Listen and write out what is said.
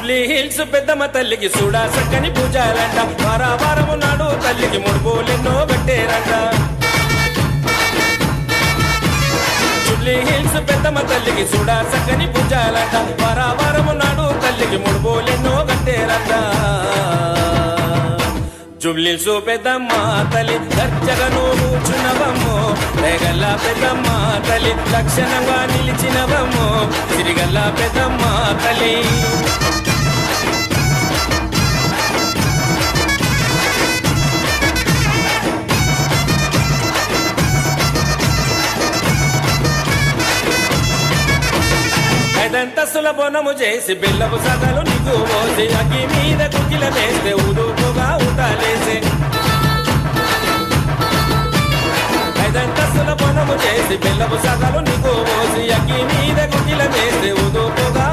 Jubilee hills పెద్దమ్మ తల్లికి చూడా చక్కని పూజలంట వారము నాడు తల్లికి ముడుపులెన్నో పెట్టేరంట జూబ్లీ హిల్స్ పెద్దమ్మ తల్లికి చూడా చక్కని పూజలంట వారము నాడు తల్లికి ముడుపులెన్నో కట్టేరంట జూబ్లీహిల్స్ పెద్దమ్మ తల్లి దర్జగను కూర్చున్నవమ్మో రేగల్ల పెద్దమ్మ తల్లి లక్షణంగా నిలిచినవమ్మో సిరిగల్ల పెద్దమ్మ తల్లి ఐదంతస్తుల బోనము చేసి బెల్లపు సగలు నీకు పోసి అగ్గి మీద కుకిల వేస్తే ఊదుపుగా ఊటాలేసే ఐదంతస్తుల బోనము చేసి బెల్లపు సగలు నీకు పోసి అగ్గి మీద కుకిల వేస్తే ఊదుపుగా